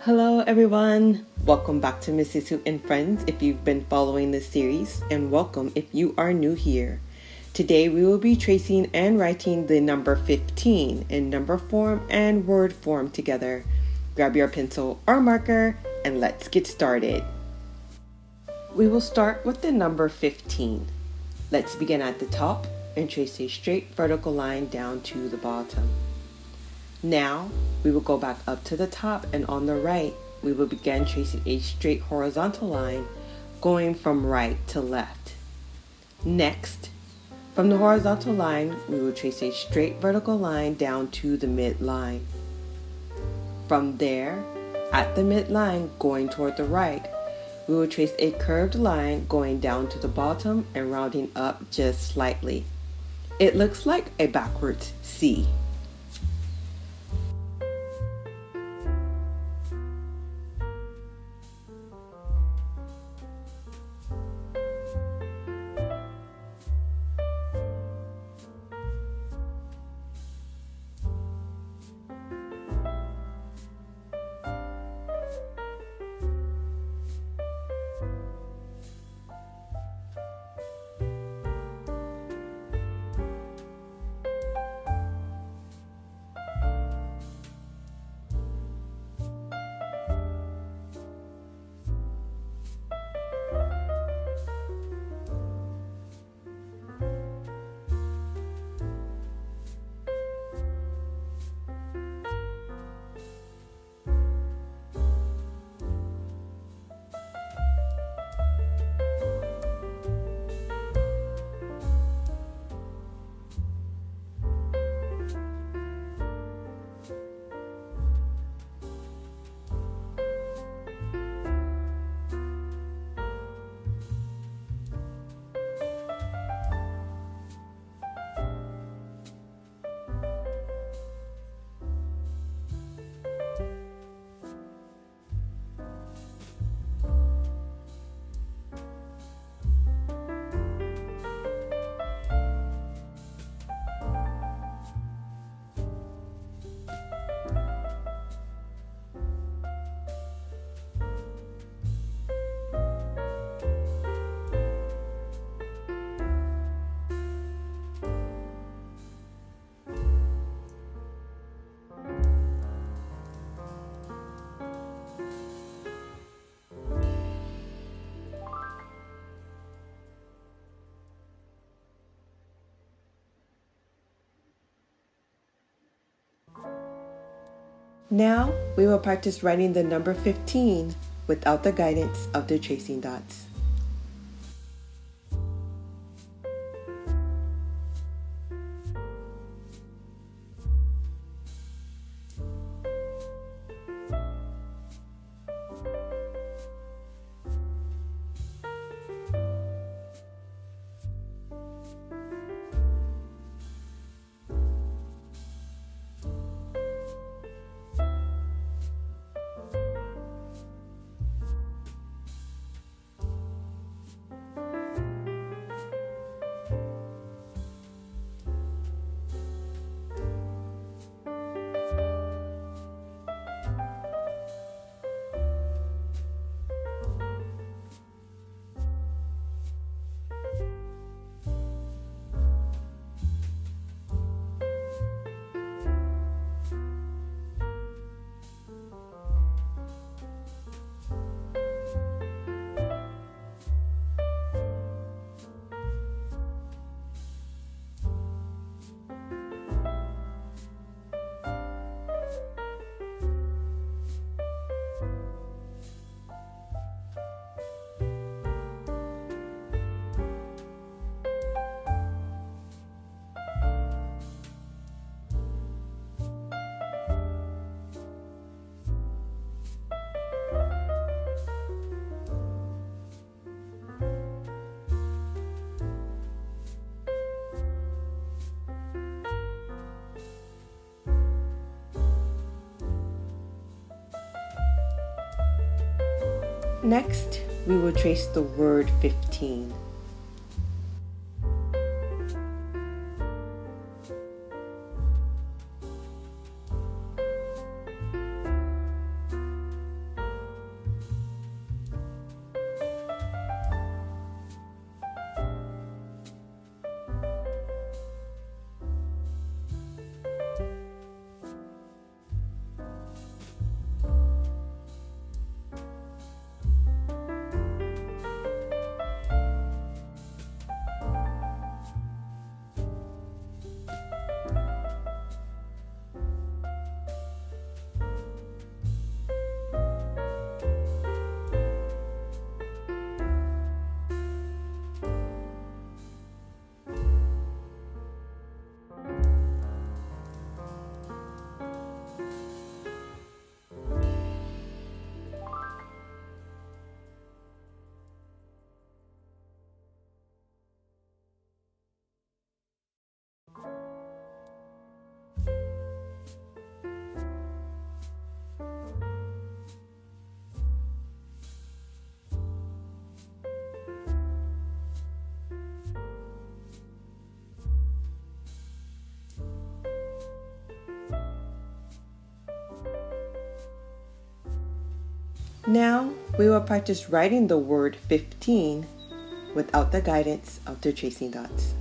Hello everyone! Welcome back to Mrs. Who and Friends if you've been following this series, and welcome if you are new here. Today we will be tracing and writing the number 15 in number form and word form together. Grab your pencil or marker and let's get started. We will start with the number 15. Let's begin at the top and trace a straight vertical line down to the bottom. Now, we will go back up to the top, and on the right, we will begin tracing a straight horizontal line going from right to left. Next, from the horizontal line, we will trace a straight vertical line down to the midline. From there, at the midline going toward the right, we will trace a curved line going down to the bottom and rounding up just slightly. It looks like a backwards C. Now, we will practice writing the number 15 without the guidance of the tracing dots. Next, we will trace the word 15. Now we will practice writing the word 15 without the guidance of the tracing dots.